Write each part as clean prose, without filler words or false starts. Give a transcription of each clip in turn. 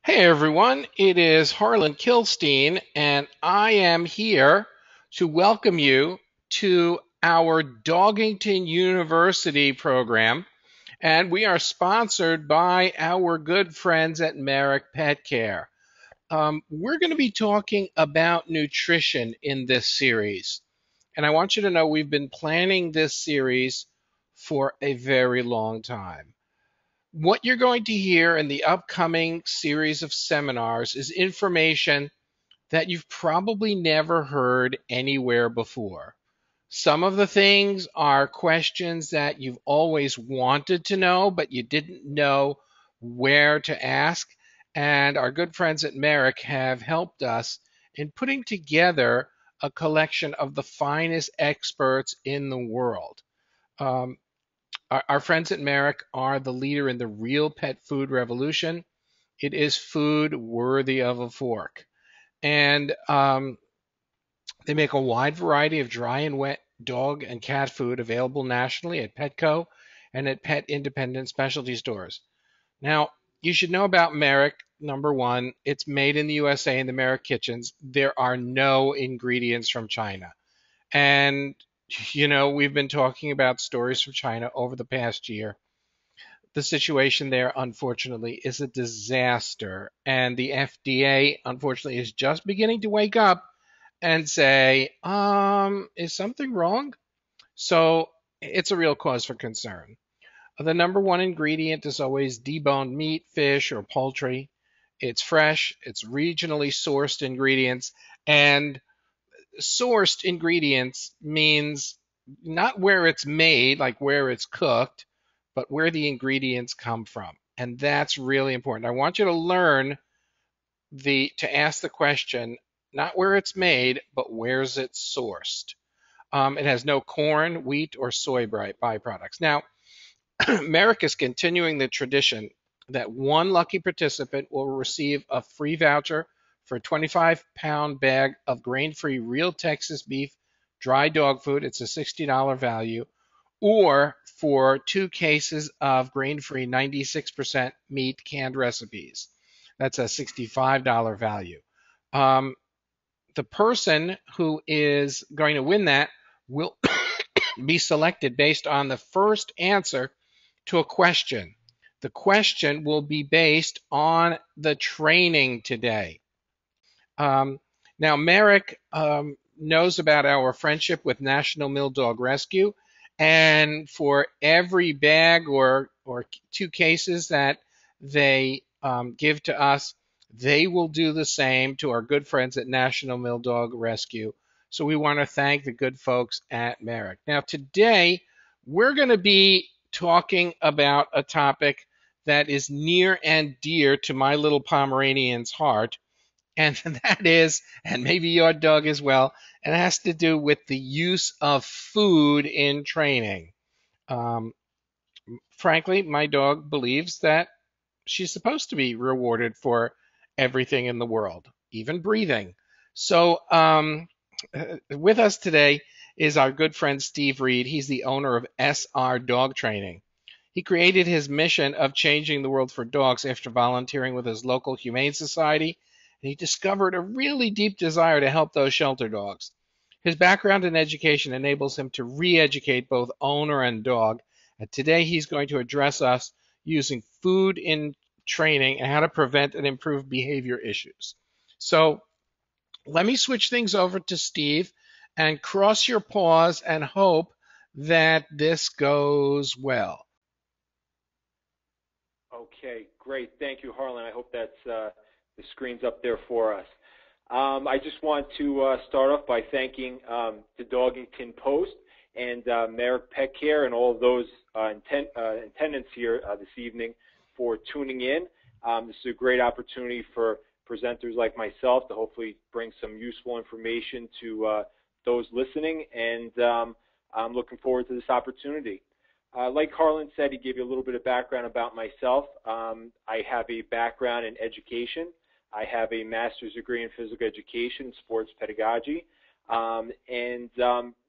Hey everyone, it is Harlan Kilstein, and I am here to welcome you to our Dogington University program. And we are sponsored by our good friends at Merrick Pet Care. We're going to be talking about nutrition in this series. And I want you to know we've been planning this series for a very long time. What you're going to hear in the upcoming series of seminars is information that you've probably never heard anywhere before. Some of the things are questions that you've always wanted to know, but you didn't know where to ask. And our good friends at Merrick have helped us in putting together a collection of the finest experts in the world. Um, our friends at Merrick are the leader in the real pet food revolution. It is food worthy of a fork. And they make a wide variety of dry and wet dog and cat food available nationally at Petco and at pet independent specialty stores. Now, you should know about Merrick. Number one, it's made in the USA in the Merrick kitchens. There are no ingredients from China. And, we've been talking about stories from China over the past year. The situation there, unfortunately, is a disaster. And the FDA, unfortunately, is just beginning to wake up and say, is something wrong? So it's a real cause for concern. The number one ingredient is always deboned meat, fish, or poultry. It's fresh, it's regionally sourced ingredients, and sourced ingredients means not where it's made, like where it's cooked, but where the ingredients come from. And that's really important. I want you to learn to ask the question, not where it's made, but where's it sourced. It has no corn, wheat, or soy byproducts. Now, Merrick is continuing the tradition that one lucky participant will receive a free voucher for a 25-pound bag of grain-free real Texas beef dry dog food. It's a $60 value, or for 2 cases of grain-free 96% meat canned recipes. That's a $65 value. Um, the person who is going to win that will be selected based on the first answer to a question. The question will be based on the training today. Um, Now, Merrick knows about our friendship with National Mill Dog Rescue, and for every bag or 2 cases that they give to us, they will do the same to our good friends at National Mill Dog Rescue. So we want to thank the good folks at Merrick. Now, today we're going to be talking about a topic that is near and dear to my little Pomeranian's heart, and that is, and maybe your dog as well, it has to do with the use of food in training. Um, Frankly, my dog believes that she's supposed to be rewarded for everything in the world, even breathing. So, with us today is our good friend Steve Reid. He's the owner of SR Dog Training. He created his mission of changing the world for dogs after volunteering with his local humane society, and he discovered a really deep desire to help those shelter dogs. His background in education enables him to re-educate both owner and dog, and today he's going to address us using food in training and how to prevent and improve behavior issues. So let me switch things over to Steve and cross your paws and hope that this goes well. Okay, great. Thank you, Harlan. I hope that's the screen's up there for us. I just want to start off by thanking the Dogington Post and Merrick Pet Care and all of those attendants here this evening for tuning in. This is a great opportunity for presenters like myself to hopefully bring some useful information to those listening, and I'm looking forward to this opportunity. Like Harlan said, he gave you a little bit of background about myself. I have a background in education. I have a master's degree in physical education, sports pedagogy.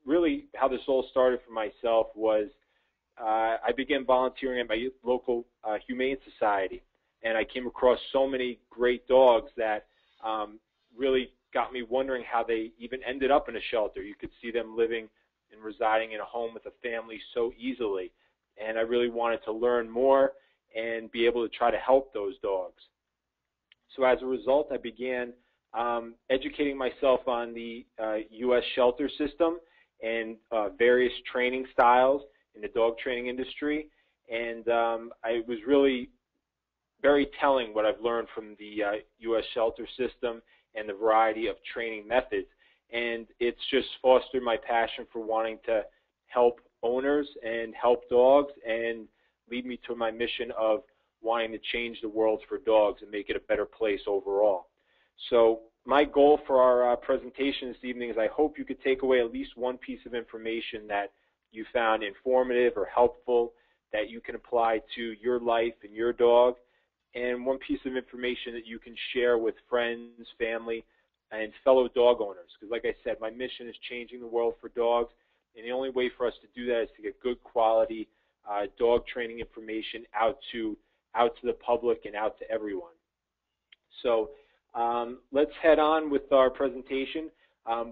Really how this all started for myself was I began volunteering at my local humane society. and I came across so many great dogs that really got me wondering how they even ended up in a shelter. You could see them living and residing in a home with a family so easily, and I really wanted to learn more and be able to try to help those dogs. So as a result, I began educating myself on the U.S. shelter system and various training styles in the dog training industry. And I was really very telling what I've learned from the U.S. shelter system and the variety of training methods. And it's just fostered my passion for wanting to help owners and help dogs and lead me to my mission of wanting to change the world for dogs and make it a better place overall. So my goal for our presentation this evening is I hope you could take away at least one piece of information that you found informative or helpful that you can apply to your life and your dog, and one piece of information that you can share with friends, family, and fellow dog owners. Because like I said, my mission is changing the world for dogs, and the only way for us to do that is to get good quality dog training information out to the public and out to everyone. So let's head on with our presentation,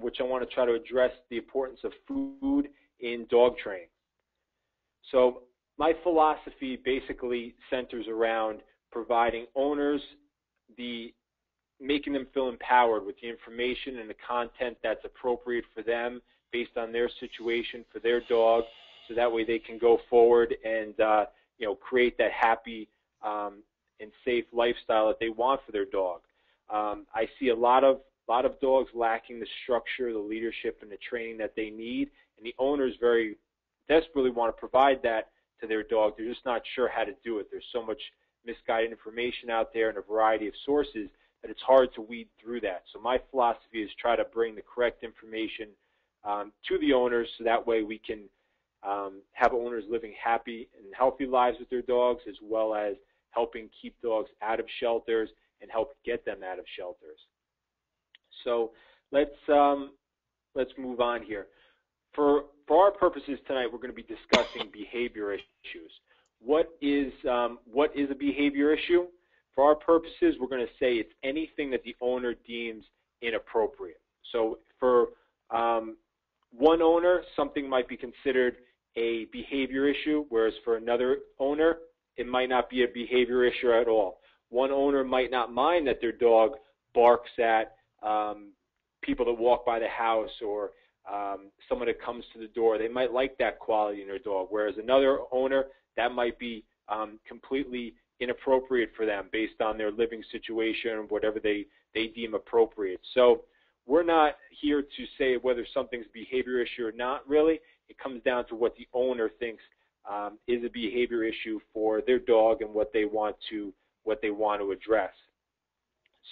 which I want to try to address the importance of food in dog training. So my philosophy basically centers around providing owners making them feel empowered with the information and the content that's appropriate for them based on their situation for their dog, so that way they can go forward and create that happy and safe lifestyle that they want for their dog. I see a lot of dogs lacking the structure, the leadership, and the training that they need, and the owners very desperately want to provide that to their dog. They're just not sure how to do it. There's so much misguided information out there in a variety of sources that it's hard to weed through that. So my philosophy is try to bring the correct information to the owners, so that way we can have owners living happy and healthy lives with their dogs, as well as helping keep dogs out of shelters and help get them out of shelters. So let's move on here. For our purposes tonight, we're going to be discussing behavior issues. What is a behavior issue? For our purposes, we're going to say it's anything that the owner deems inappropriate. So for one owner, something might be considered a behavior issue, whereas for another owner, it might not be a behavior issue at all. One owner might not mind that their dog barks at people that walk by the house or someone that comes to the door. They might like that quality in their dog, whereas another owner, that might be completely inappropriate for them based on their living situation or whatever they deem appropriate. So we're not here to say whether something's a behavior issue or not, really. It comes down to what the owner thinks is a behavior issue for their dog and what they want to address.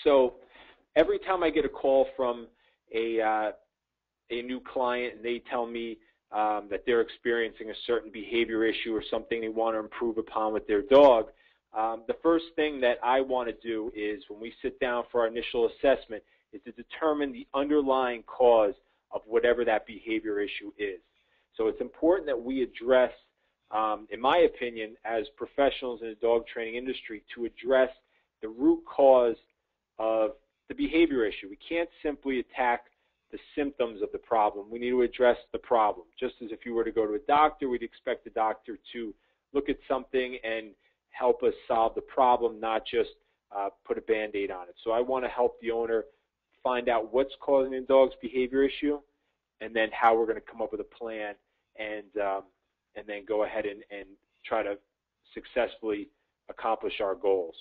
So every time I get a call from a new client and they tell me that they're experiencing a certain behavior issue or something they want to improve upon with their dog, the first thing that I want to do is, when we sit down for our initial assessment, is to determine the underlying cause of whatever that behavior issue is. So it's important that we address, in my opinion, as professionals in the dog training industry, to address the root cause of the behavior issue. We can't simply attack the symptoms of the problem. We need to address the problem. Just as if you were to go to a doctor, we'd expect the doctor to look at something and help us solve the problem, not just put a Band-Aid on it. So I want to help the owner find out what's causing the dog's behavior issue, and then how we're going to come up with a plan and then go ahead and try to successfully accomplish our goals.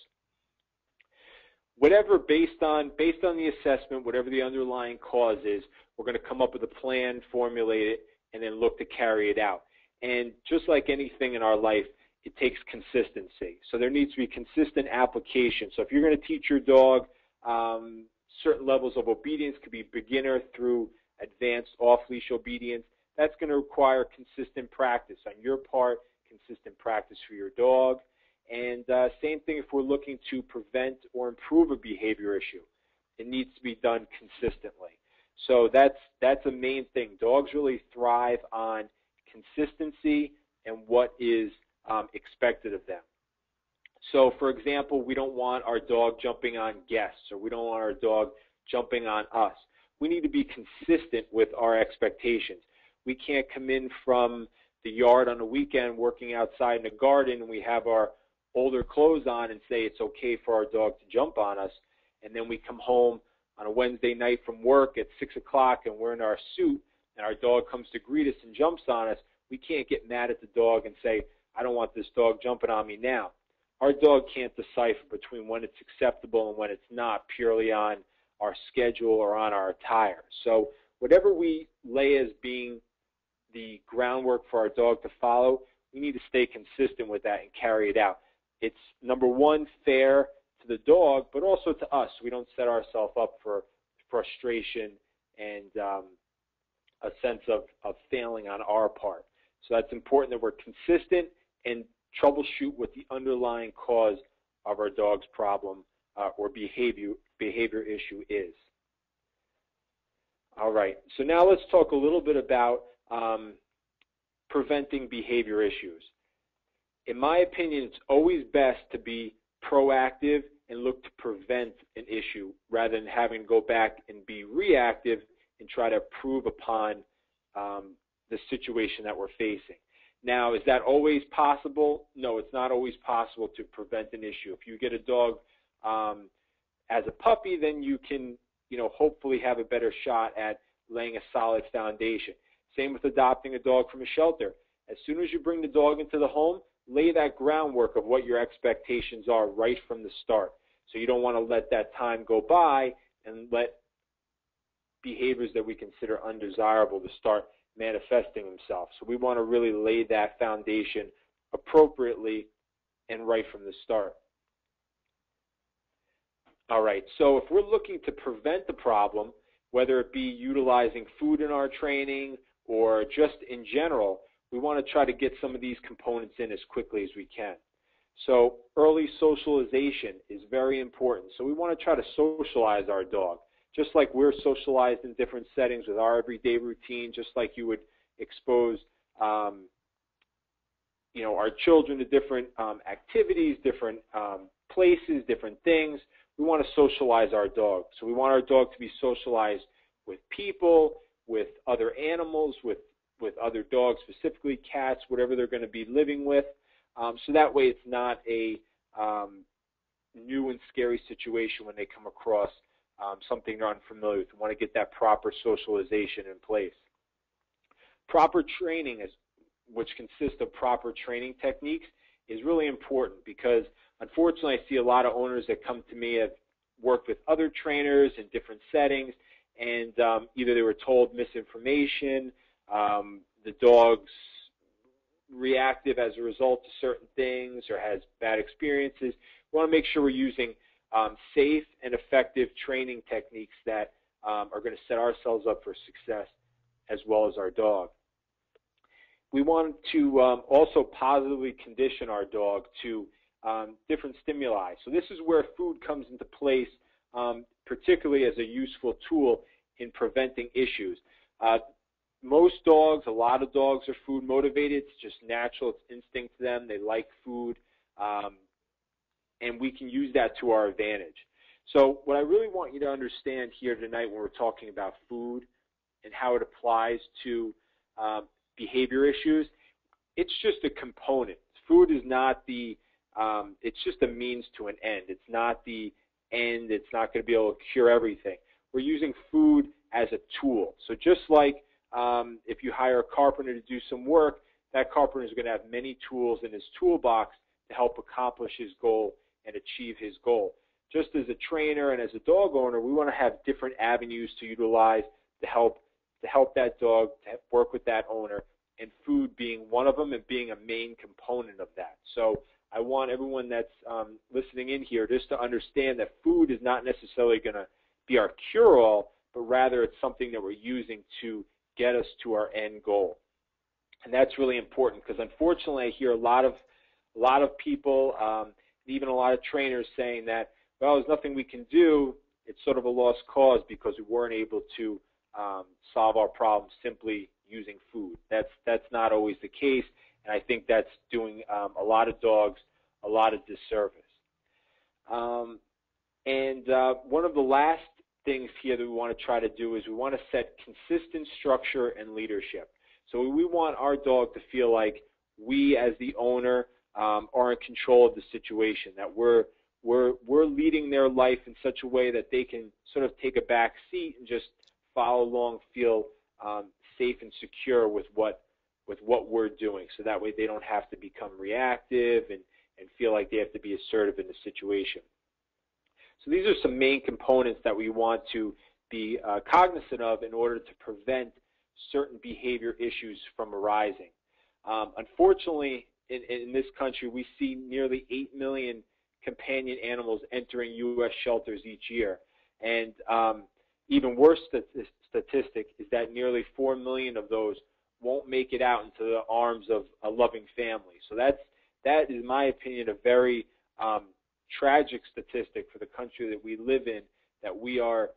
Whatever, based on the assessment, whatever the underlying cause is, we're going to come up with a plan, formulate it, and then look to carry it out. And just like anything in our life, it takes consistency. So there needs to be consistent application. So if you're going to teach your dog certain levels of obedience, could be beginner through advanced off-leash obedience, that's going to require consistent practice on your part, consistent practice for your dog. And same thing if we're looking to prevent or improve a behavior issue. It needs to be done consistently. So that's a main thing. Dogs really thrive on consistency and what is expected of them. So, for example, we don't want our dog jumping on guests, or we don't want our dog jumping on us. We need to be consistent with our expectations. We can't come in from the yard on a weekend working outside in the garden and we have our older clothes on and say it's okay for our dog to jump on us, and then we come home on a Wednesday night from work at 6 o'clock and we're in our suit and our dog comes to greet us and jumps on us. We can't get mad at the dog and say, I don't want this dog jumping on me now. Our dog can't decipher between when it's acceptable and when it's not, purely on our schedule or on our attire. So whatever we lay as being the groundwork for our dog to follow, we need to stay consistent with that and carry it out. It's, number one, fair to the dog, but also to us. We don't set ourselves up for frustration and a sense of failing on our part. So that's important that we're consistent and troubleshoot what the underlying cause of our dog's problem or behavior issue is. All right, so now let's talk a little bit about preventing behavior issues. In my opinion, it's always best to be proactive and look to prevent an issue rather than having to go back and be reactive and try to improve upon the situation that we're facing. Now, is that always possible? No, it's not always possible to prevent an issue. If you get a dog as a puppy, then you can, hopefully have a better shot at laying a solid foundation. Same with adopting a dog from a shelter. As soon as you bring the dog into the home, lay that groundwork of what your expectations are right from the start. So you don't want to let that time go by and let behaviors that we consider undesirable to start manifesting themselves. So we want to really lay that foundation appropriately and right from the start. All right, so if we're looking to prevent the problem, whether it be utilizing food in our training or just in general, we want to try to get some of these components in as quickly as we can. So early socialization is very important. So we want to try to socialize our dog, just like we're socialized in different settings with our everyday routine, just like you would expose our children to different activities, different places, different things. We want to socialize our dog. So we want our dog to be socialized with people, with other animals, with other dogs, specifically cats, whatever they're going to be living with. So that way it's not a new and scary situation when they come across something they're unfamiliar with. We want to get that proper socialization in place. Proper training, which consists of proper training techniques, is really important because unfortunately I see a lot of owners that come to me have worked with other trainers in different settings, and either they were told misinformation, the dog's reactive as a result to certain things or has bad experiences. We want to make sure we're using safe and effective training techniques that are going to set ourselves up for success as well as our dog. We want to also positively condition our dog to different stimuli. So this is where food comes into place, particularly as a useful tool in preventing issues. Most dogs, a lot of dogs are food motivated. It's just natural. It's instinct to them. They like food, and we can use that to our advantage. So what I really want you to understand here tonight when we're talking about food and how it applies to behavior issues, it's just a component. Food is not the, it's just a means to an end. It's not the end. It's not going to be able to cure everything. We're using food as a tool. So just like if you hire a carpenter to do some work, that carpenter is going to have many tools in his toolbox to help accomplish his goal and achieve his goal. Just as a trainer and as a dog owner, we want to have different avenues to utilize to help that dog, to work with that owner, and food being one of them and being a main component of that. So I want everyone that's listening in here just to understand that food is not necessarily going to be our cure-all, but rather it's something that we're using to get us to our end goal. And that's really important because unfortunately I hear a lot of people, even a lot of trainers saying that, well, there's nothing we can do. It's sort of a lost cause because we weren't able to solve our problems simply using food. That's not always the case, and I think that's doing a lot of dogs a lot of disservice. One of the last things here that we want to try to do is we want to set consistent structure and leadership. So we want our dog to feel like we as the owner are in control of the situation, that we're leading their life in such a way that they can sort of take a back seat and just follow along, feel safe and secure with what we're doing. So that way they don't have to become reactive and feel like they have to be assertive in the situation. So these are some main components that we want to be cognizant of in order to prevent certain behavior issues from arising. Unfortunately, in this country, we see nearly 8 million companion animals entering U.S. shelters each year. And even worse statistic is that nearly 4 million of those won't make it out into the arms of a loving family. So that is, in my opinion, a very tragic statistic for the country that we live in, that we are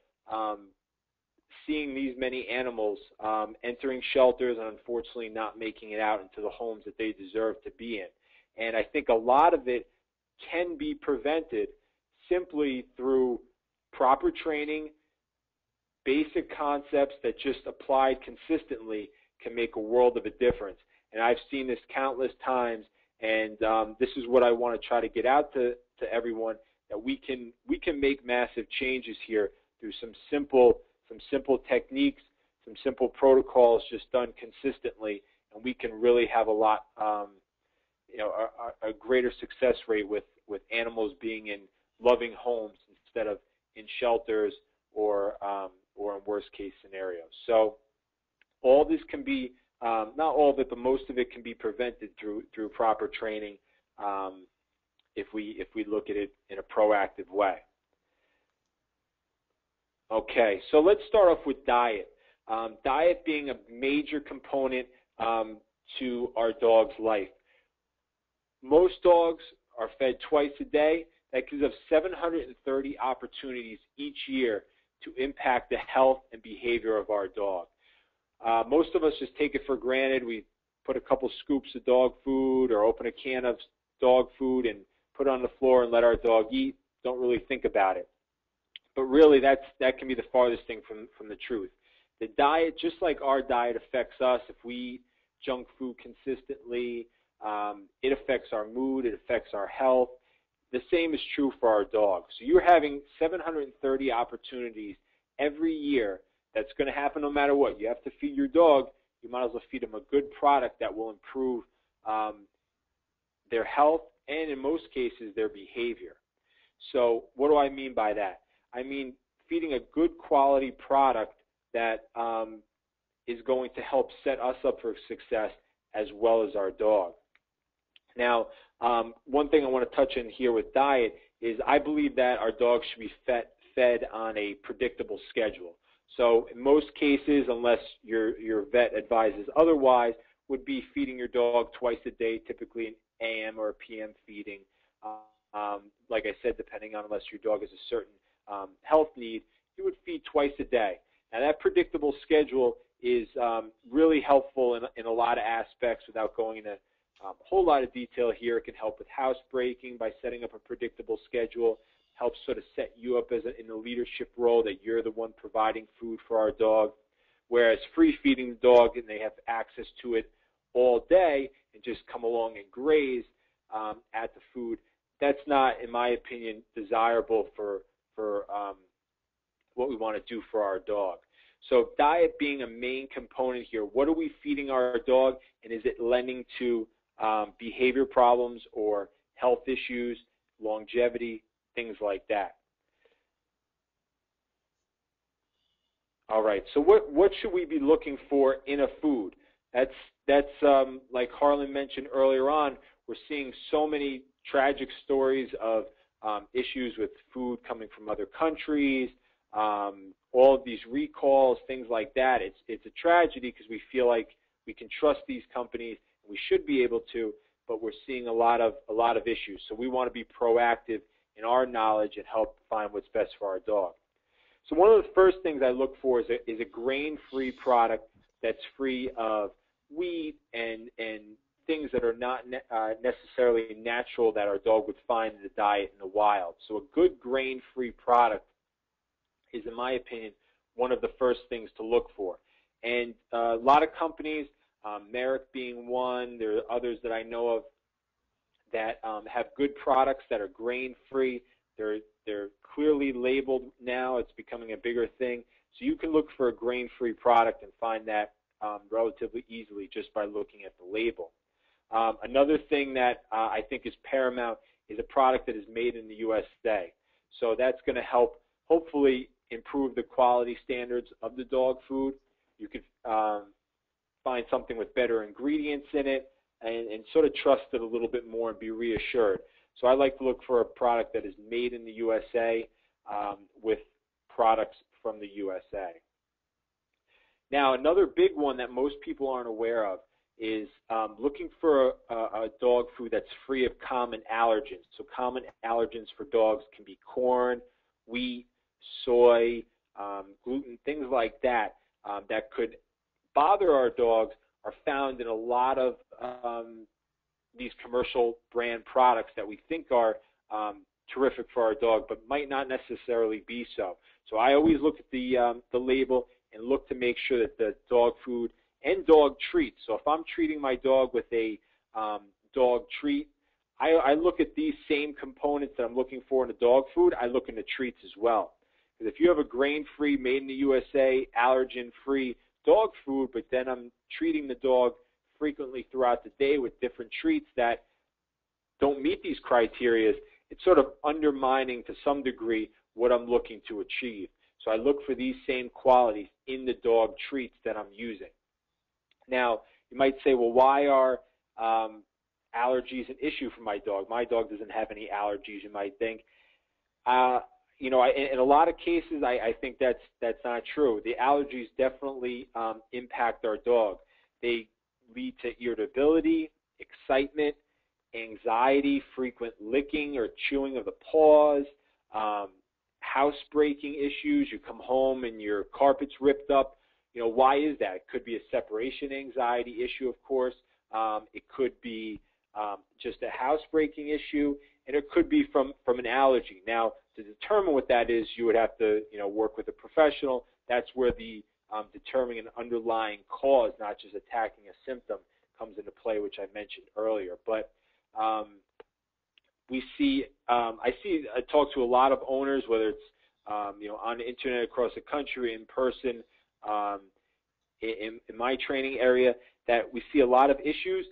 seeing these many animals entering shelters and unfortunately not making it out into the homes that they deserve to be in. And I think a lot of it can be prevented simply through proper training. Basic concepts that just applied consistently can make a world of a difference. And I've seen this countless times, and this is what I want to try to get out to everyone, that we can make massive changes here through some simple techniques, some simple protocols just done consistently, and we can really have a lot, a greater success rate with animals being in loving homes instead of in shelters or in worst case scenarios. So all this can be, not all of it, but most of it can be prevented through proper training if we look at it in a proactive way. Okay, so let's start off with diet. Diet being a major component to our dog's life. Most dogs are fed twice a day. That gives us 730 opportunities each year to impact the health and behavior of our dog. Most of us just take it for granted. We put a couple scoops of dog food or open a can of dog food and put it on the floor and let our dog eat. Don't really think about it. But really, that can be the farthest thing from the truth. The diet, just like our diet affects us, if we eat junk food consistently, it affects our mood, it affects our health. The same is true for our dogs. So you're having 730 opportunities every year. That's going to happen no matter what. You have to feed your dog. You might as well feed them a good product that will improve their health and, in most cases, their behavior. So what do I mean by that? I mean feeding a good quality product that is going to help set us up for success as well as our dog. Now, one thing I want to touch on here with diet is I believe that our dogs should be fed on a predictable schedule. So in most cases, unless your vet advises otherwise, would be feeding your dog twice a day, typically an AM or a PM feeding. Like I said, depending on unless your dog has a certain health need, you would feed twice a day. Now that predictable schedule is really helpful in a lot of aspects without going into a whole lot of detail here. It can help with housebreaking by setting up a predictable schedule, helps sort of set you up in a leadership role that you're the one providing food for our dog. Whereas free feeding the dog and they have access to it all day and just come along and graze at the food, that's not, in my opinion, desirable for what we want to do for our dog. So diet being a main component here. What are we feeding our dog, and is it lending to behavior problems or health issues, longevity, things like that? All right, so what should we be looking for in a food? That's like Harlan mentioned earlier on, we're seeing so many tragic stories of issues with food coming from other countries, all of these recalls, things like that. It's a tragedy because we feel like we can trust these companies, and we should be able to, but we're seeing a lot of issues. So we want to be proactive in our knowledge and help find what's best for our dog. So one of the first things I look for is a grain-free product that's free of wheat and things that are not necessarily natural that our dog would find in the diet in the wild. So a good grain-free product is, in my opinion, one of the first things to look for. And a lot of companies, Merrick being one, there are others that I know of that have good products that are grain-free. They're clearly labeled now. It's becoming a bigger thing. So you can look for a grain-free product and find that relatively easily just by looking at the label. Another thing that I think is paramount is a product that is made in the USA. So that's going to help hopefully improve the quality standards of the dog food. You could find something with better ingredients in it and sort of trust it a little bit more and be reassured. So I like to look for a product that is made in the USA with products from the USA. Now, another big one that most people aren't aware of is looking for a dog food that's free of common allergens. So common allergens for dogs can be corn, wheat, soy, gluten, things like that that could bother our dogs are found in a lot of these commercial brand products that we think are terrific for our dog, but might not necessarily be so. So I always look at the label and look to make sure that the dog food and dog treats. So if I'm treating my dog with a dog treat, I look at these same components that I'm looking for in the dog food. I look in the treats as well. Because if you have a grain-free, made in the USA, allergen-free dog food, but then I'm treating the dog frequently throughout the day with different treats that don't meet these criteria, it's sort of undermining to some degree what I'm looking to achieve. So I look for these same qualities in the dog treats that I'm using. Now, you might say, well, why are allergies an issue for my dog? My dog doesn't have any allergies, you might think. You know, in a lot of cases, I think that's not true. The allergies definitely impact our dog. They lead to irritability, excitement, anxiety, frequent licking or chewing of the paws, housebreaking issues. You come home and your carpet's ripped up. You know, why is that? It could be a separation anxiety issue, of course. It could be just a housebreaking issue, and it could be from an allergy. Now, to determine what that is, you would have to, you know, work with a professional. That's where the determining an underlying cause, not just attacking a symptom, comes into play, which I mentioned earlier. But I talk to a lot of owners, whether it's you know, on the internet across the country, in person, in my training area, that we see a lot of issues.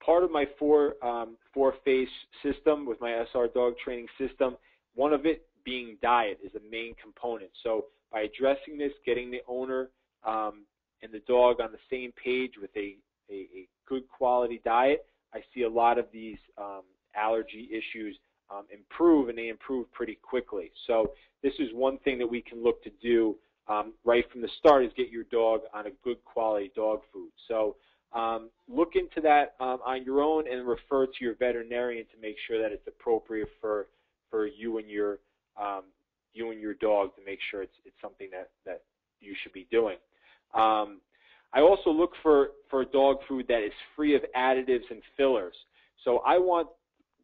Part of my four-phase system with my SR dog training system, one of it being diet is a main component. So by addressing this, getting the owner and the dog on the same page with a good quality diet, I see a lot of these allergy issues improve, and they improve pretty quickly. So this is one thing that we can look to do right from the start, is get your dog on a good quality dog food. So look into that on your own and refer to your veterinarian to make sure that it's appropriate for you and your dog, to make sure it's something that you should be doing. I also look for dog food that is free of additives and fillers. So I want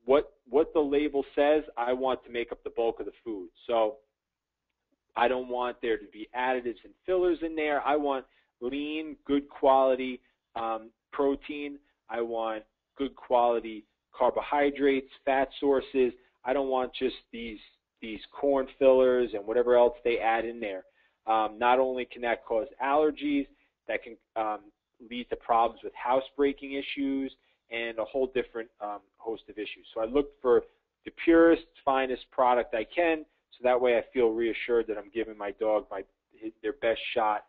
what the label says, I want to make up the bulk of the food. So I don't want there to be additives and fillers in there. I want lean, good quality protein. I want good quality carbohydrates, fat sources. I don't want just these corn fillers and whatever else they add in there. Not only can that cause allergies, that can lead to problems with housebreaking issues and a whole different host of issues. So I look for the purest, finest product I can, so that way I feel reassured that I'm giving my dog their best shot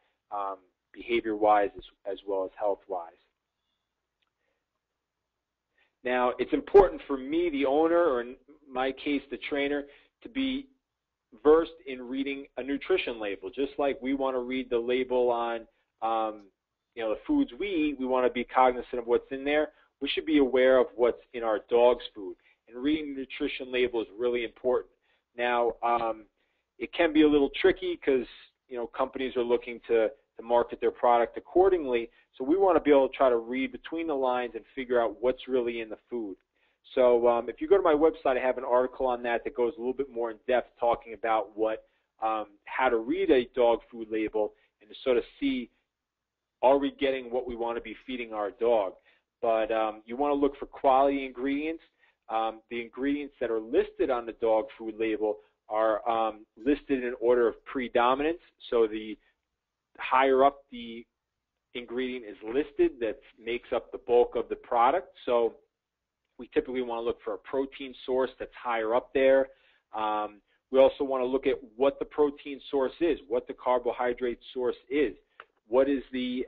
behavior-wise as well as health-wise. Now, it's important for me, the owner, or in my case, the trainer, to be versed in reading a nutrition label. Just like we want to read the label on you know, the foods we eat, we want to be cognizant of what's in there. We should be aware of what's in our dog's food. And reading the nutrition label is really important. Now, it can be a little tricky because, you know, companies are looking to to market their product accordingly. So we want to be able to try to read between the lines and figure out what's really in the food. So if you go to my website, I have an article on that that goes a little bit more in depth, talking about how to read a dog food label and to sort of see, are we getting what we want to be feeding our dog? But you want to look for quality ingredients. The ingredients that are listed on the dog food label are listed in order of predominance. So the higher up the ingredient is listed, that makes up the bulk of the product. So we typically want to look for a protein source that's higher up there. We also want to look at what the protein source is, what the carbohydrate source is, what is the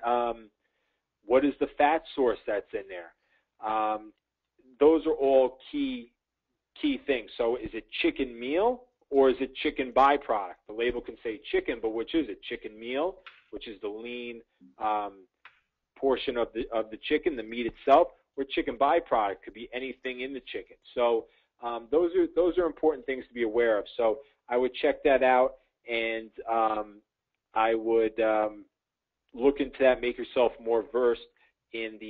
fat source that's in there. Those are all key things. So is it chicken meal or is it chicken byproduct? The label can say chicken, but which is it? Chicken meal, which is the lean portion of the chicken, the meat itself, or chicken byproduct could be anything in the chicken. So those are important things to be aware of. So I would check that out, and I would look into that, make yourself more versed in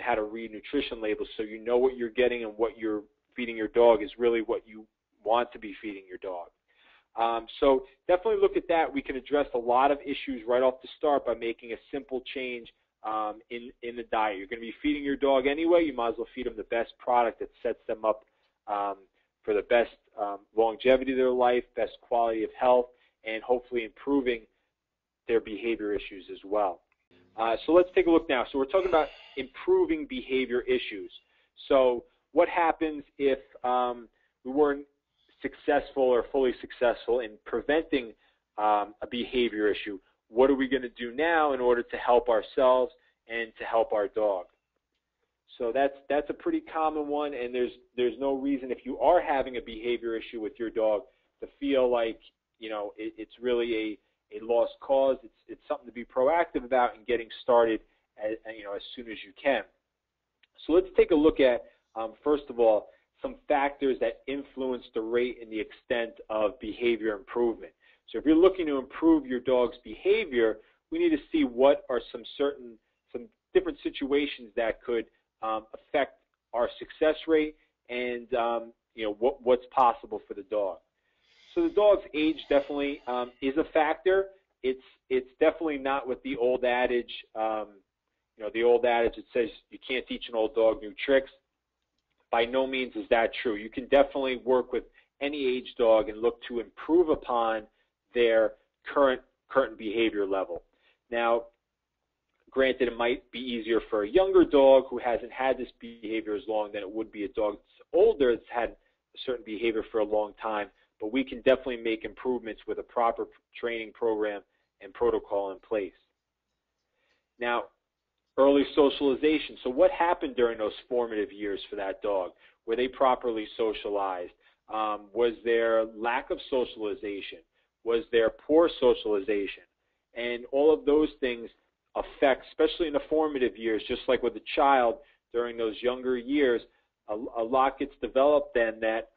how to read nutrition labels, so you know what you're getting and what you're feeding your dog is really what you want to be feeding your dog. So definitely look at that. We can address a lot of issues right off the start by making a simple change in the diet. You're going to be feeding your dog anyway. You might as well feed them the best product that sets them up for the best longevity of their life, best quality of health, and hopefully improving their behavior issues as well. So let's take a look now. So we're talking about improving behavior issues. So what happens if we weren't successful or fully successful in preventing a behavior issue? What are we going to do now in order to help ourselves and to help our dog? So that's a pretty common one, and there's no reason, if you are having a behavior issue with your dog, to feel like it's really a lost cause. It's something to be proactive about and getting started as soon as you can. So let's take a look at first of all some factors that influence the rate and the extent of behavior improvement. So if you're looking to improve your dog's behavior, we need to see what are some different situations that could affect our success rate and what's possible for the dog. So the dog's age definitely is a factor. It's definitely not with the old adage, the old adage that says you can't teach an old dog new tricks. By no means is that true. You can definitely work with any age dog and look to improve upon their current behavior level. Now, granted, it might be easier for a younger dog who hasn't had this behavior as long than it would be a dog that's older, that's had a certain behavior for a long time, but we can definitely make improvements with a proper training program and protocol in place. Now, early socialization. So what happened during those formative years for that dog? Were they properly socialized? Was there lack of socialization? Was there poor socialization? And all of those things affect, especially in the formative years, just like with a child during those younger years, a lot gets developed then that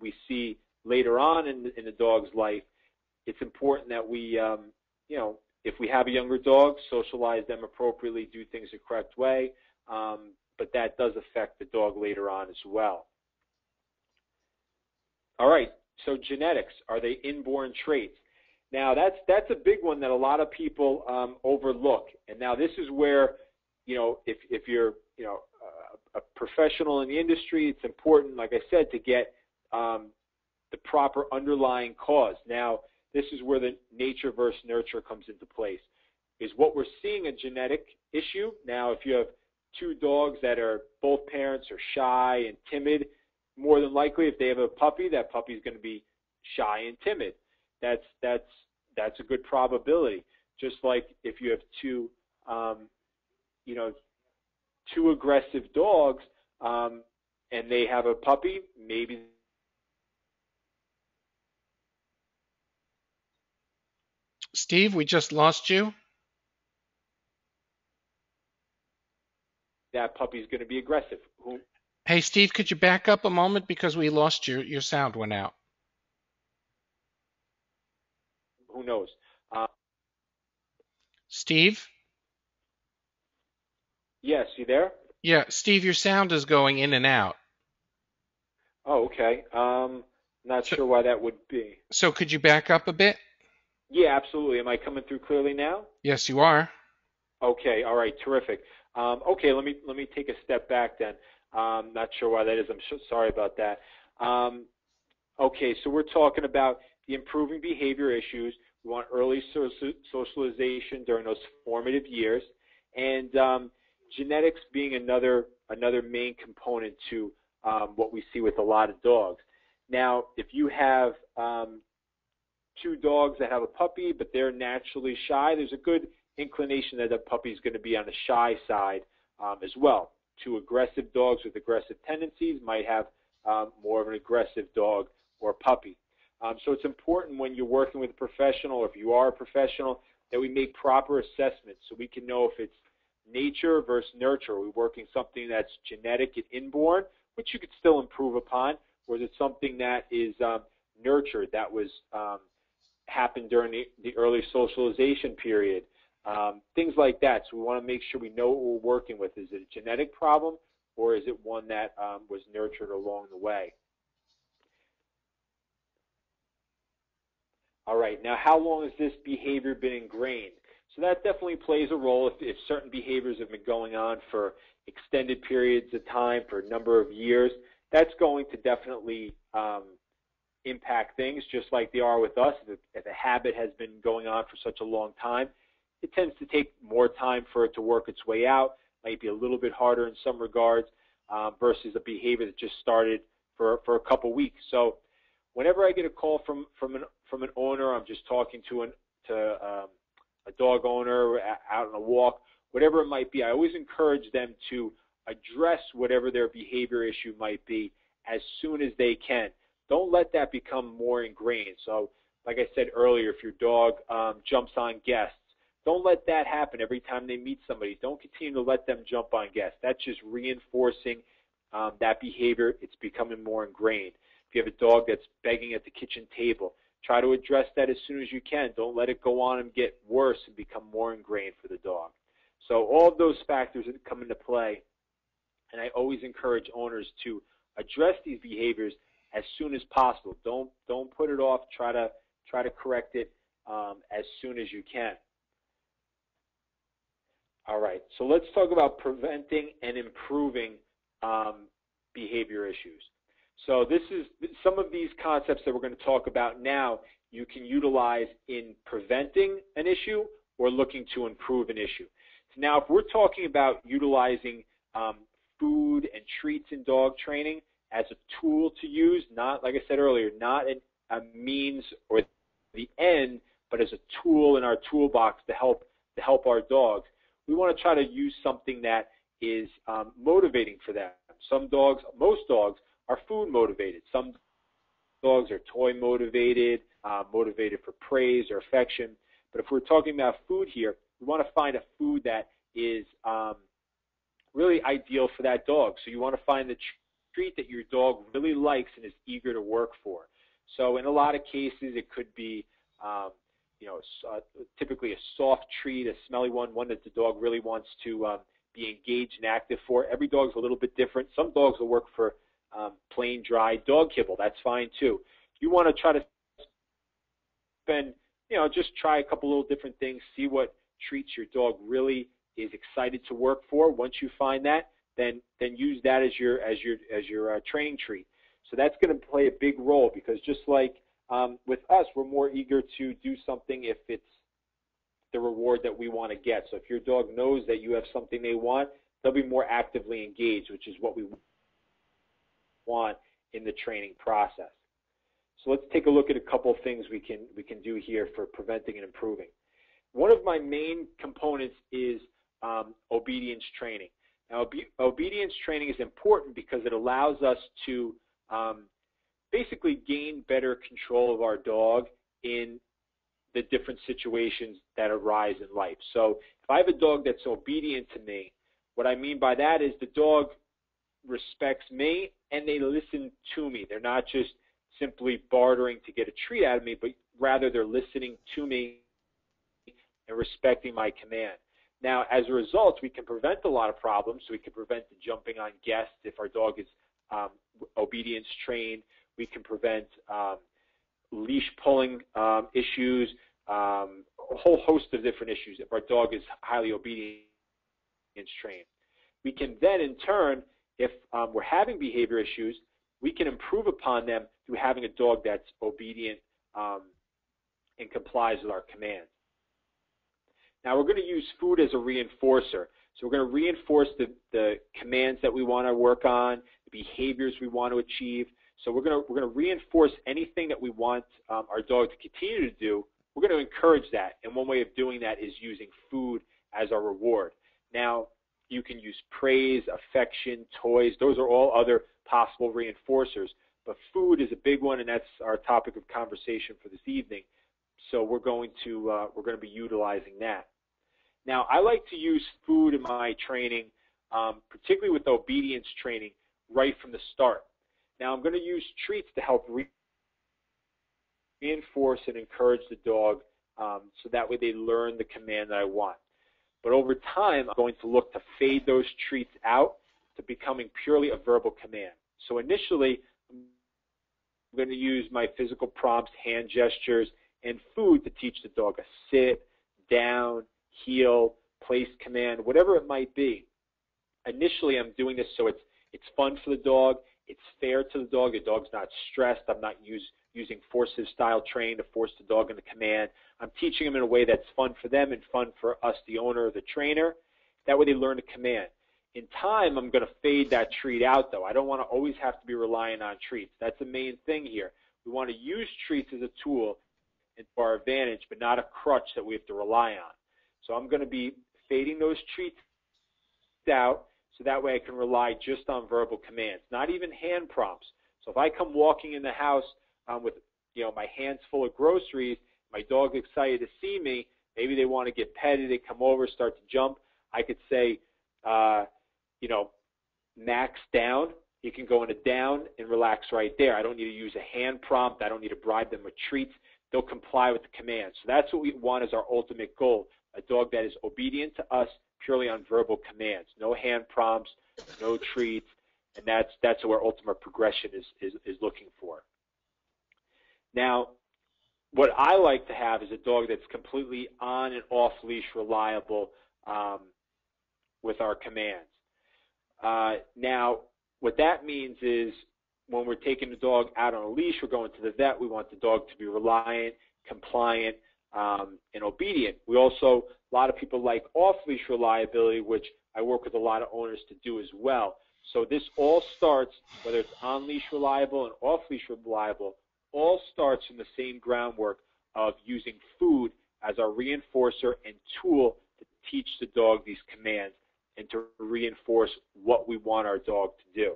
we see later on in the dog's life. It's important that we, if we have a younger dog, socialize them appropriately, do things the correct way, but that does affect the dog later on as well. All right, so genetics, are they inborn traits? Now that's a big one that a lot of people overlook. And now this is where, if you're a professional in the industry, it's important, like I said, to get the proper underlying cause. Now, this is where the nature versus nurture comes into place. Is what we're seeing a genetic issue? Now, if you have two dogs that are both parents are shy and timid, more than likely, if they have a puppy, that puppy is going to be shy and timid. That's a good probability. Just like if you have two aggressive dogs and they have a puppy, maybe Steve, we just lost you. that puppy is going to be aggressive. Hey, Steve, could you back up a moment because we lost your sound went out. Who knows? Steve? Yes, you there? Yeah, Steve, your sound is going in and out. Oh, okay. Not So, sure why that would be. so could you back up a bit? Yeah, absolutely. Am I coming through clearly now? Yes, you are. Okay, all right, terrific. Okay, let me take a step back then. Not sure why that is. I'm sorry about that. Um, okay, so we're talking about the improving behavior issues. We want early socialization during those formative years, and genetics being another main component to what we see with a lot of dogs. Now, if you have two dogs that have a puppy, but they're naturally shy, there's a good inclination that the puppy is going to be on the shy side as well. Two aggressive dogs with aggressive tendencies might have more of an aggressive dog or puppy. So it's important when you're working with a professional, or if you are a professional, that we make proper assessments so we can know if it's nature versus nurture. Are we working something that's genetic and inborn, which you could still improve upon, or is it something that is nurtured, that was happened during the early socialization period, things like that. So we want to make sure we know what we're working with. Is it a genetic problem, or is it one that was nurtured along the way? All right, now how long has this behavior been ingrained? So that definitely plays a role. If certain behaviors have been going on for extended periods of time, for a number of years, that's going to definitely impact things just like they are with us. If a habit has been going on for such a long time, it tends to take more time for it to work its way out, might be a little bit harder in some regards versus a behavior that just started for a couple weeks. So whenever I get a call from an owner, I'm just talking to a dog owner out on a walk, whatever it might be, I always encourage them to address whatever their behavior issue might be as soon as they can. Don't let that become more ingrained. So, like I said earlier, if your dog jumps on guests, don't let that happen every time they meet somebody. Don't continue to let them jump on guests. That's just reinforcing that behavior. It's becoming more ingrained. If you have a dog that's begging at the kitchen table, try to address that as soon as you can. Don't let it go on and get worse and become more ingrained for the dog. So all of those factors that come into play, and I always encourage owners to address these behaviors as soon as possible. Don't put it off. Try to correct it as soon as you can. All right. So let's talk about preventing and improving behavior issues. So this is some of these concepts that we're going to talk about now. You can utilize in preventing an issue or looking to improve an issue. So now, if we're talking about utilizing food and treats in dog training as a tool to use, not, like I said earlier, not a means or the end, but as a tool in our toolbox to help our dogs, we want to try to use something that is motivating for them. Most dogs are food motivated. Some dogs are toy motivated, motivated for praise or affection. But if we're talking about food here, we want to find a food that is really ideal for that dog. So you want to find the treat that your dog really likes and is eager to work for. So in a lot of cases, it could be, typically a soft treat, a smelly one that the dog really wants to be engaged and active for. Every dog's a little bit different. Some dogs will work for plain dry dog kibble. That's fine too. You want to try to spend, just try a couple little different things, see what treats your dog really is excited to work for. Once you find that, then use that as your training treat. So that's going to play a big role, because just like with us, we're more eager to do something if it's the reward that we want to get. So if your dog knows that you have something they want, they'll be more actively engaged, which is what we want in the training process. So let's take a look at a couple of things we can do here for preventing and improving. One of my main components is obedience training. Now, obedience training is important because it allows us to basically gain better control of our dog in the different situations that arise in life. So if I have a dog that's obedient to me, what I mean by that is the dog respects me and they listen to me. They're not just simply bartering to get a treat out of me, but rather they're listening to me and respecting my command. Now, as a result, we can prevent a lot of problems. So we can prevent the jumping on guests if our dog is obedience trained. We can prevent leash pulling issues, a whole host of different issues if our dog is highly obedience trained. We can then, in turn, if we're having behavior issues, we can improve upon them through having a dog that's obedient and complies with our commands. Now, we're going to use food as a reinforcer. So we're going to reinforce the commands that we want to work on, the behaviors we want to achieve. So we're going to reinforce anything that we want our dog to continue to do. We're going to encourage that, and one way of doing that is using food as our reward. Now, you can use praise, affection, toys. Those are all other possible reinforcers, but food is a big one, and that's our topic of conversation for this evening. So we're going to be utilizing that. Now, I like to use food in my training, particularly with obedience training, right from the start. Now, I'm going to use treats to help reinforce and encourage the dog so that way they learn the command that I want. But over time, I'm going to look to fade those treats out to becoming purely a verbal command. So initially, I'm going to use my physical prompts, hand gestures, and food to teach the dog a sit, down, heel, place command, whatever it might be. Initially, I'm doing this so it's fun for the dog, it's fair to the dog not stressed, I'm not using forcive style train to force the dog into command. I'm teaching them in a way that's fun for them and fun for us, the owner or the trainer. That way they learn to command. In time, I'm going to fade that treat out, though. I don't want to always have to be relying on treats. That's the main thing here. We want to use treats as a tool and for our advantage, but not a crutch that we have to rely on. So I'm going to be fading those treats out so that way I can rely just on verbal commands, not even hand prompts. So if I come walking in the house with my hands full of groceries, my dog's excited to see me, maybe they want to get petted, they come over, start to jump, I could say, max down. You can go into down and relax right there. I don't need to use a hand prompt. I don't need to bribe them with treats. They'll comply with the command. So that's what we want as our ultimate goal, a dog that is obedient to us purely on verbal commands. No hand prompts, no treats, and that's what our ultimate progression is looking for. Now, what I like to have is a dog that's completely on and off leash reliable with our commands. Now, what that means is when we're taking the dog out on a leash, we're going to the vet, we want the dog to be reliant, compliant, and obedient. A lot of people like off-leash reliability, which I work with a lot of owners to do as well. So this all starts, whether it's on-leash reliable and off-leash reliable, all starts from the same groundwork of using food as our reinforcer and tool to teach the dog these commands and to reinforce what we want our dog to do.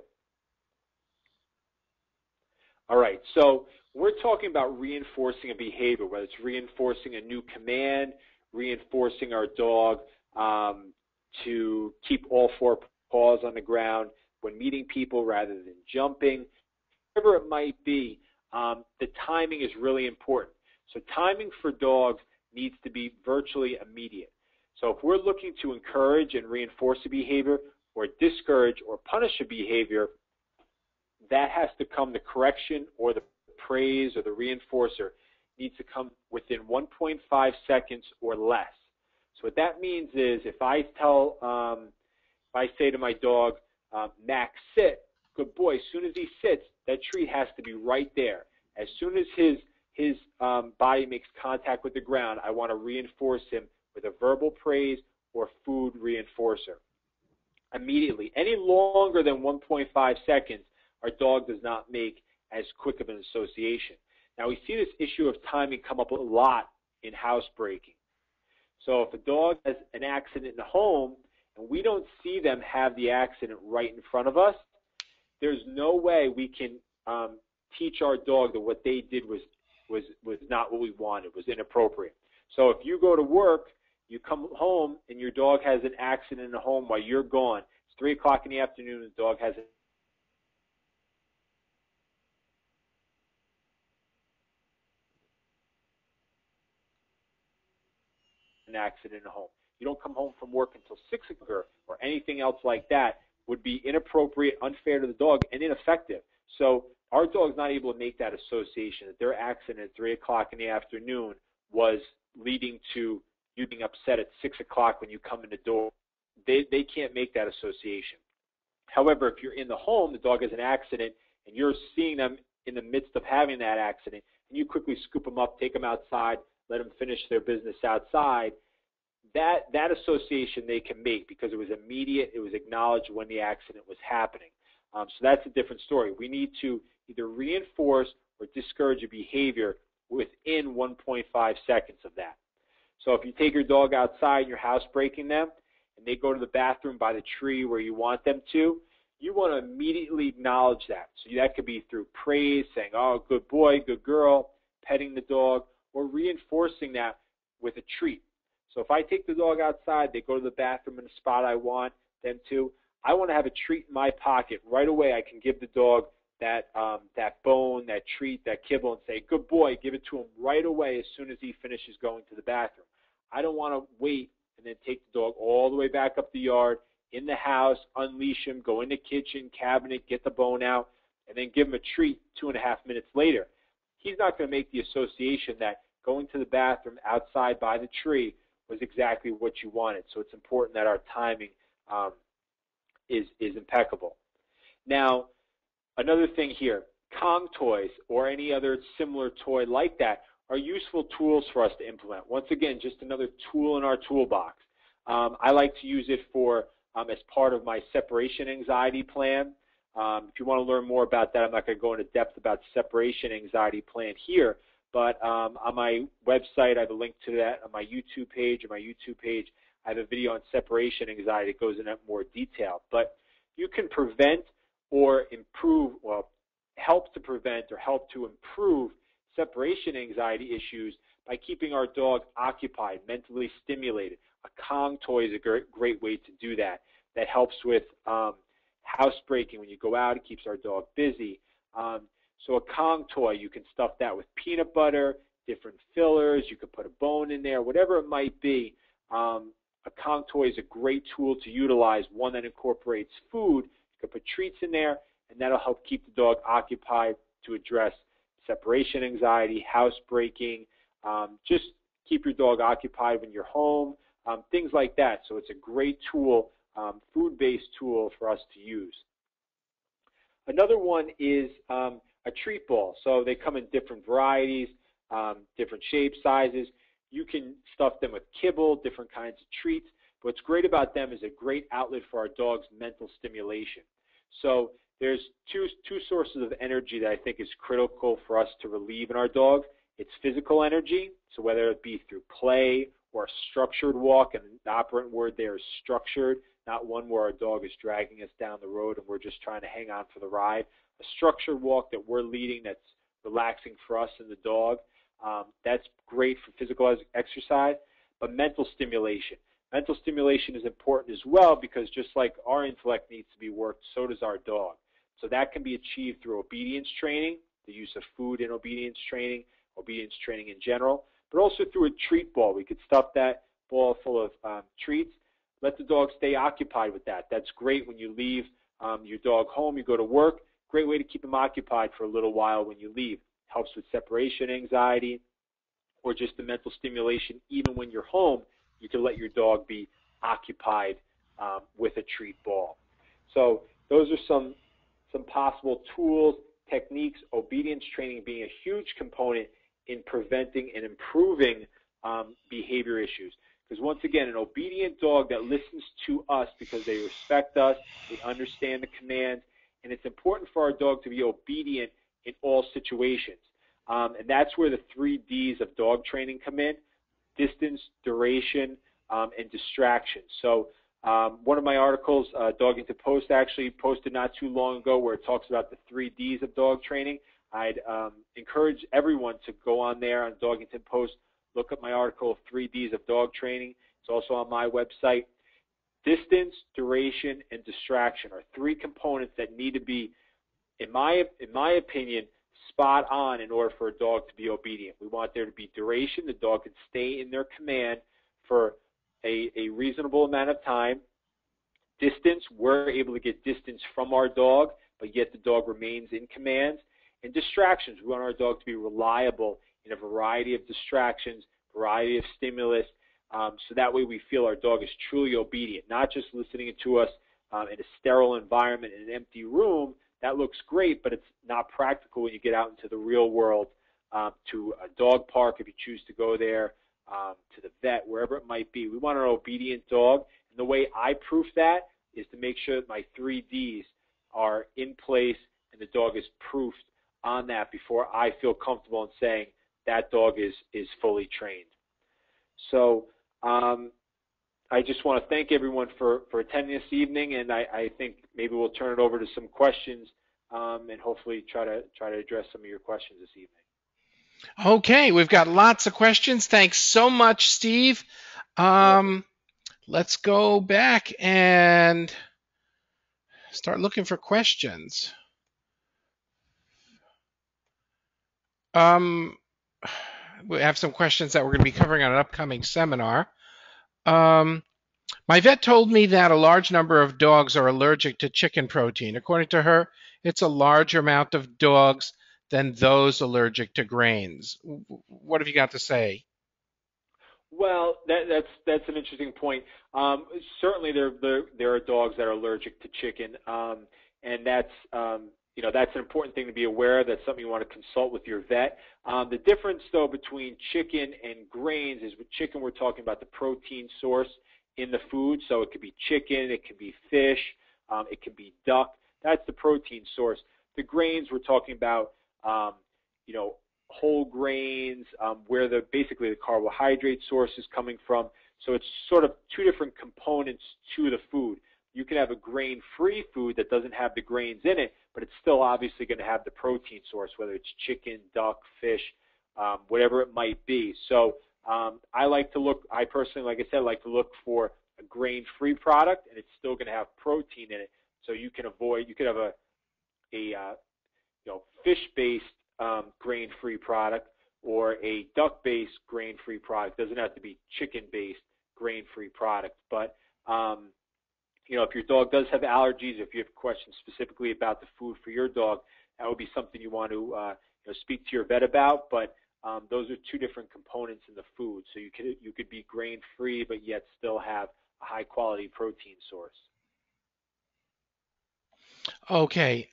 All right, so we're talking about reinforcing a behavior, whether it's reinforcing a new command, reinforcing our dog to keep all four paws on the ground when meeting people rather than jumping, whatever it might be, the timing is really important. So timing for dogs needs to be virtually immediate. So if we're looking to encourage and reinforce a behavior or discourage or punish a behavior, that has to come, the correction or the praise or the reinforcer needs to come within 1.5 seconds or less. So what that means is if I say to my dog, Max, sit, good boy, as soon as he sits, that treat has to be right there. As soon as his body makes contact with the ground, I want to reinforce him with a verbal praise or food reinforcer. Immediately. Any longer than 1.5 seconds, our dog does not make as quick of an association. Now, we see this issue of timing come up a lot in housebreaking. So if a dog has an accident in the home and we don't see them have the accident right in front of us, there's no way we can teach our dog that what they did was not what we wanted, was inappropriate. So if you go to work, you come home, and your dog has an accident in the home while you're gone, it's 3 o'clock in the afternoon, the dog has an accident in the home. You don't come home from work until 6 o'clock or anything else like that would be inappropriate, unfair to the dog, and ineffective. So our dog's not able to make that association that their accident at 3 o'clock in the afternoon was leading to you being upset at 6 o'clock when you come in the door. They can't make that association. However, if you're in the home, the dog has an accident, and you're seeing them in the midst of having that accident, and you quickly scoop them up, take them outside, let them finish their business outside, that association they can make because it was immediate, it was acknowledged when the accident was happening. So that's a different story. We need to either reinforce or discourage a behavior within 1.5 seconds of that. So if you take your dog outside and you're housebreaking them and they go to the bathroom by the tree where you want them to, you want to immediately acknowledge that. So that could be through praise, saying, oh, good boy, good girl, petting the dog, or reinforcing that with a treat. So if I take the dog outside, they go to the bathroom in the spot I want them to, I want to have a treat in my pocket. Right away I can give the dog that bone, that treat, that kibble, and say, good boy, give it to him right away as soon as he finishes going to the bathroom. I don't want to wait and then take the dog all the way back up the yard, in the house, unleash him, go in the kitchen, cabinet, get the bone out, and then give him a treat 2.5 minutes later. He's not going to make the association that going to the bathroom outside by the tree was exactly what you wanted. So it's important that our timing is impeccable. Now, another thing here, Kong toys or any other similar toy like that are useful tools for us to implement. Once again, just another tool in our toolbox. I like to use it for as part of my separation anxiety plan. If you want to learn more about that, I'm not going to go into depth about separation anxiety plan here, but on my website, I have a link to that. On my YouTube page, I have a video on separation anxiety that goes into more detail. But you can prevent or improve, well, help to prevent or help to improve separation anxiety issues by keeping our dog occupied, mentally stimulated. A Kong toy is a great way to do that. That helps with housebreaking. When you go out, it keeps our dog busy. So a Kong toy, you can stuff that with peanut butter, different fillers. You could put a bone in there, whatever it might be. A Kong toy is a great tool to utilize, one that incorporates food. You can put treats in there, and that'll help keep the dog occupied to address separation anxiety, housebreaking, just keep your dog occupied when you're home, things like that. So it's a great tool, food-based tool for us to use. Another one is a treat ball. So they come in different varieties, different shapes, sizes. You can stuff them with kibble, different kinds of treats. What's great about them is a great outlet for our dog's mental stimulation. So there's two sources of energy that I think is critical for us to relieve in our dog. It's physical energy, so whether it be through play or a structured walk, and the operant word there is structured, not one where our dog is dragging us down the road and we're just trying to hang on for the ride. A structured walk that we're leading that's relaxing for us and the dog, that's great for physical exercise, but mental stimulation. Mental stimulation is important as well because just like our intellect needs to be worked, so does our dog. So that can be achieved through obedience training, the use of food in obedience training in general, but also through a treat ball. We could stuff that ball full of treats, let the dog stay occupied with that. That's great when you leave your dog home, you go to work. Great way to keep him occupied for a little while when you leave. Helps with separation anxiety or just the mental stimulation. Even when you're home, you can let your dog be occupied with a treat ball. So those are some possible tools, techniques, obedience training being a huge component in preventing and improving behavior issues. Because once again, an obedient dog that listens to us because they respect us, they understand the commands, and it's important for our dog to be obedient in all situations. And that's where the 3 Ds of dog training come in: distance, duration, and distraction. So one of my articles, Dogington Post actually posted not too long ago, where it talks about the 3 Ds of dog training. I'd encourage everyone to go on there on Dogington Post, look at my article, 3 Ds of dog training. It's also on my website. Distance, duration, and distraction are 3 components that need to be, in my opinion, spot on in order for a dog to be obedient. We want there to be duration. The dog can stay in their command for a reasonable amount of time. Distance, we're able to get distance from our dog, but yet the dog remains in command. And distractions, we want our dog to be reliable in a variety of distractions, variety of stimulus, so that way we feel our dog is truly obedient, not just listening to us in a sterile environment, in an empty room. That looks great, but it's not practical when you get out into the real world, to a dog park if you choose to go there, to the vet, wherever it might be. We want an obedient dog. And the way I proof that is to make sure that my 3Ds are in place and the dog is proofed on that before I feel comfortable in saying that dog is fully trained. So I just want to thank everyone for attending this evening, and I think maybe we'll turn it over to some questions, and hopefully try to address some of your questions this evening. Okay, we've got lots of questions. Thanks so much, Steve. Let's go back and start looking for questions. We have some questions that we're going to be covering on an upcoming seminar. My vet told me that a large number of dogs are allergic to chicken protein. According to her, it's a larger amount of dogs than those allergic to grains. What have you got to say? Well, that's an interesting point. Certainly, there are dogs that are allergic to chicken, and that's that's an important thing to be aware of. That's something you want to consult with your vet. The difference, though, between chicken and grains is with chicken, we're talking about the protein source in the food. So it could be chicken, it could be fish, it could be duck. That's the protein source. The grains, we're talking about, whole grains, where basically the carbohydrate source is coming from. So it's sort of two different components to the food. You can have a grain-free food that doesn't have the grains in it, but it's still obviously going to have the protein source, whether it's chicken, duck, fish, whatever it might be. So I personally, like I said, like to look for a grain-free product, and it's still going to have protein in it. So you could have a fish-based grain-free product or a duck-based grain-free product. It doesn't have to be chicken-based grain-free product. But if your dog does have allergies, if you have questions specifically about the food for your dog, that would be something you want to speak to your vet about. But those are two different components in the food. So you could be grain-free, but yet still have a high-quality protein source. Okay.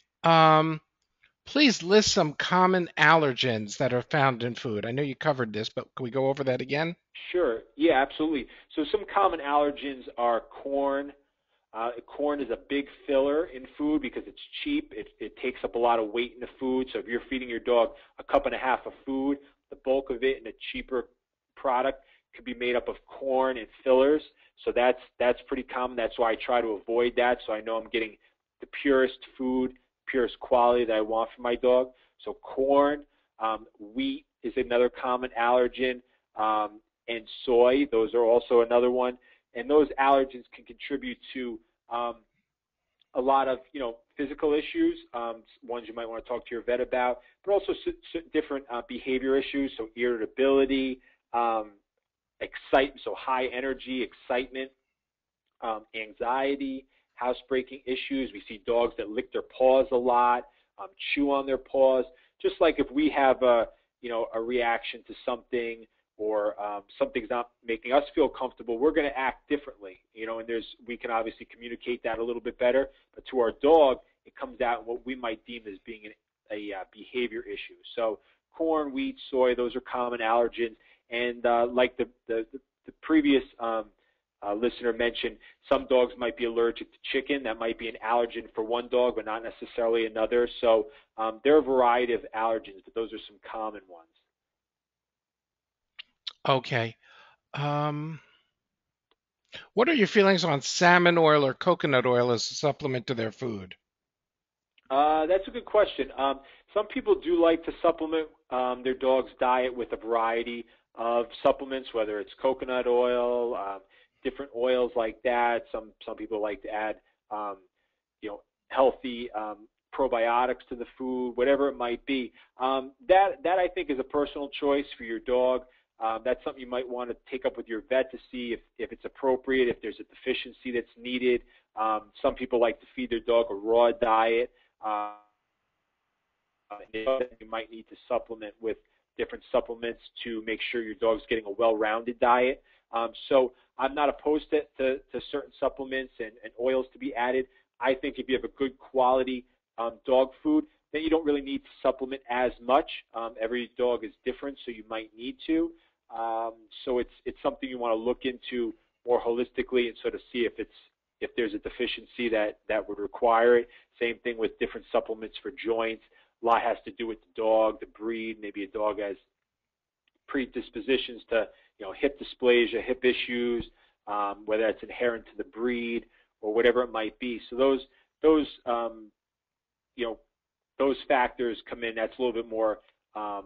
Please list some common allergens that are found in food. I know you covered this, but can we go over that again? Sure. Yeah, absolutely. So some common allergens are corn. Corn is a big filler in food because it's cheap. It takes up a lot of weight in the food. So if you're feeding your dog a cup and a half of food, the bulk of it in a cheaper product could be made up of corn and fillers. So that's pretty common. That's why I try to avoid that. So I know I'm getting the purest food, purest quality that I want for my dog. So corn, wheat is another common allergen, and soy. Those are also another one. And those allergens can contribute to a lot of physical issues, ones you might want to talk to your vet about, but also different behavior issues, so irritability, excitement, so high energy, excitement, anxiety, housebreaking issues. We see dogs that lick their paws a lot, chew on their paws. Just like if we have a reaction to something, or something's not making us feel comfortable, we're going to act differently, and we can obviously communicate that a little bit better, but to our dog, it comes out in what we might deem as being a behavior issue. So corn, wheat, soy, those are common allergens, and like the previous listener mentioned, some dogs might be allergic to chicken. That might be an allergen for one dog, but not necessarily another. So there are a variety of allergens, but those are some common ones. Okay. What are your feelings on salmon oil or coconut oil as a supplement to their food? That's a good question. Some people do like to supplement their dog's diet with a variety of supplements, whether it's coconut oil, different oils like that. Some people like to add, healthy probiotics to the food, whatever it might be. That I think is a personal choice for your dog. That's something you might want to take up with your vet to see if it's appropriate, if there's a deficiency that's needed. Some people like to feed their dog a raw diet. You might need to supplement with different supplements to make sure your dog's getting a well-rounded diet. So I'm not opposed to certain supplements and oils to be added. I think if you have a good quality dog food, then you don't really need to supplement as much. Every dog is different, so you might need to. So it's something you want to look into more holistically and sort of see if there's a deficiency that would require it. Same thing with different supplements for joints. A lot has to do with the dog, the breed. Maybe a dog has predispositions to, hip dysplasia, hip issues, whether that's inherent to the breed or whatever it might be. So those factors come in. That's a little bit more on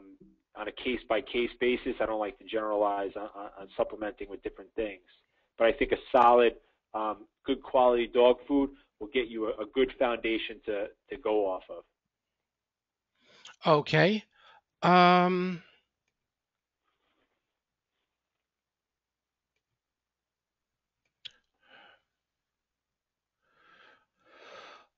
a case-by-case basis. I don't like to generalize on supplementing with different things. But I think a solid, good quality dog food will get you a good foundation to go off of. Okay.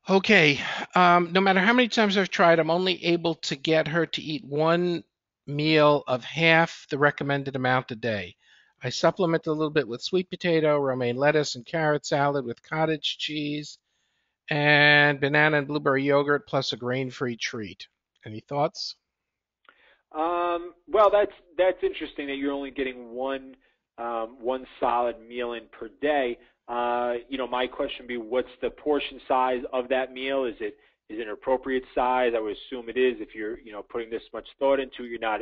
Okay. No matter how many times I've tried, I'm only able to get her to eat one meal of half the recommended amount a day. I supplement a little bit with sweet potato, romaine lettuce, and carrot salad with cottage cheese and banana and blueberry yogurt, plus a grain-free treat. Any thoughts? Well, that's interesting that you're only getting one solid meal in per day. My question would be, what's the portion size of that meal? Is it an appropriate size? I would assume it is. If you're putting this much thought into it, you're not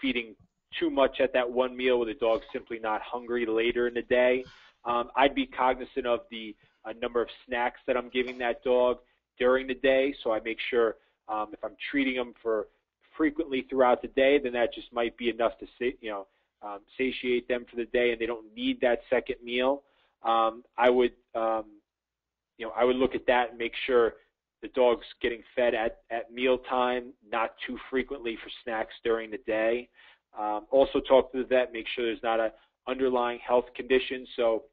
feeding too much at that one meal where the dog's simply not hungry later in the day. I'd be cognizant of the number of snacks that I'm giving that dog during the day, so I make sure if I'm treating them for frequently throughout the day, then that just might be enough to satiate them for the day, and they don't need that second meal. I would look at that and make sure the dog's getting fed at mealtime, not too frequently for snacks during the day. Also talk to the vet, make sure there's not an underlying health condition. So,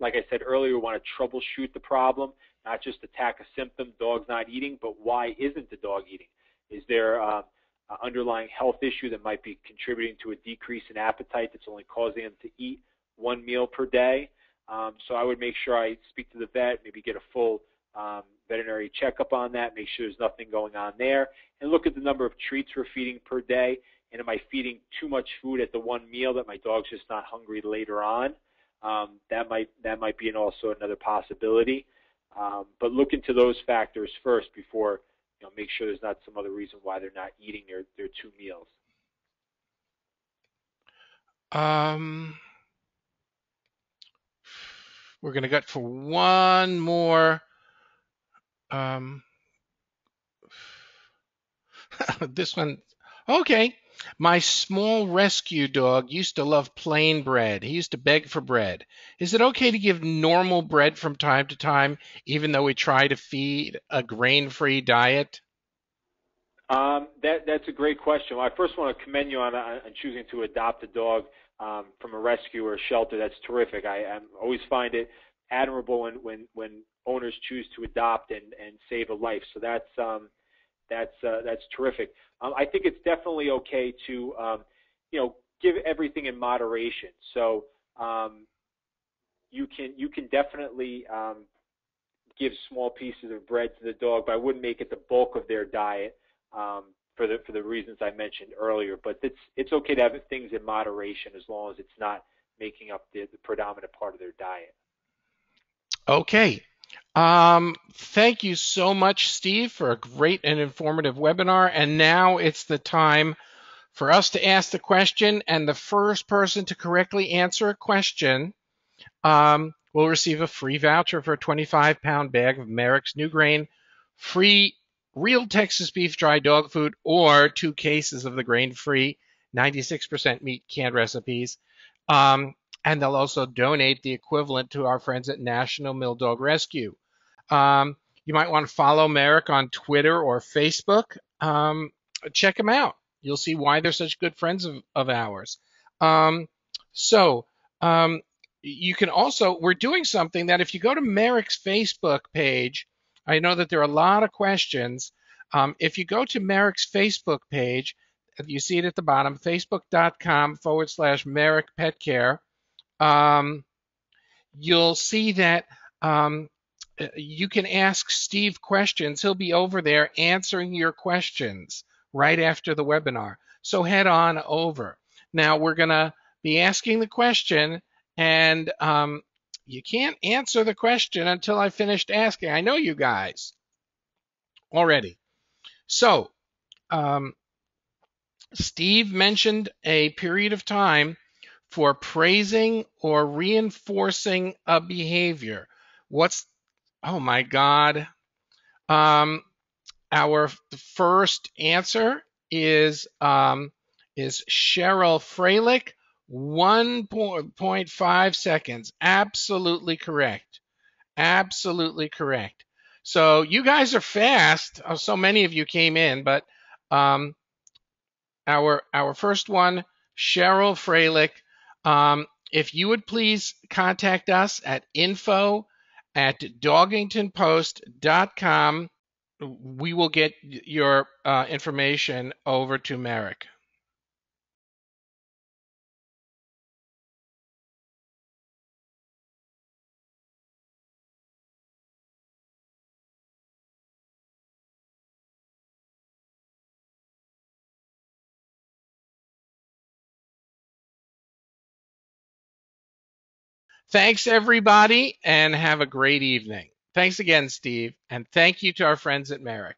like I said earlier, we want to troubleshoot the problem, not just attack a symptom, dog's not eating, but why isn't the dog eating? Is there an underlying health issue that might be contributing to a decrease in appetite that's only causing them to eat one meal per day? So I would make sure I speak to the vet, maybe get a full veterinary checkup on that, make sure there's nothing going on there, and look at the number of treats we're feeding per day. And am I feeding too much food at the one meal that my dog's just not hungry later on? That might be also another possibility. But look into those factors first before make sure there's not some other reason why they're not eating their two meals. We're going to go for one more. This one. Okay. My small rescue dog used to love plain bread. He used to beg for bread. Is it okay to give normal bread from time to time, even though we try to feed a grain-free diet? That's a great question. Well, I first want to commend you on choosing to adopt a dog from a rescue or a shelter. That's terrific. I always find it admirable when owners choose to adopt and save a life. So that's terrific. I think it's definitely okay to give everything in moderation. So you can definitely give small pieces of bread to the dog, but I wouldn't make it the bulk of their diet for the reasons I mentioned earlier. But it's okay to have things in moderation as long as it's not making up the predominant part of their diet. Okay. Thank you so much, Steve, for a great and informative webinar. And now it's the time for us to ask the question, and the first person to correctly answer a question will receive a free voucher for a 25-pound bag of Merrick's New Grain free real Texas beef dry dog food, or 2 cases of the grain-free 96% meat canned recipes. And they'll also donate the equivalent to our friends at National Mill Dog Rescue. You might want to follow Merrick on Twitter or Facebook. Check them out. You'll see why they're such good friends of ours. Um, so um, you can also, we're doing something that if you go to Merrick's Facebook page, I know that there are a lot of questions. If you go to Merrick's Facebook page, you see it at the bottom, facebook.com/Merrick Pet Care. You'll see that you can ask Steve questions. He'll be over there answering your questions right after the webinar. So head on over. Now we're going to be asking the question, and you can't answer the question until I finished asking. I know you guys already. So Steve mentioned a period of time for praising or reinforcing a behavior. What's, oh my God. Our first answer is Cheryl Freilich, 1.5 seconds. Absolutely correct. Absolutely correct. So you guys are fast. Oh, so many of you came in, but um, our first one, Cheryl Freilich. If you would please contact us at info@dogingtonpost.com, we will get your information over to Merrick. Thanks, everybody, and have a great evening. Thanks again, Steve, and thank you to our friends at Merrick.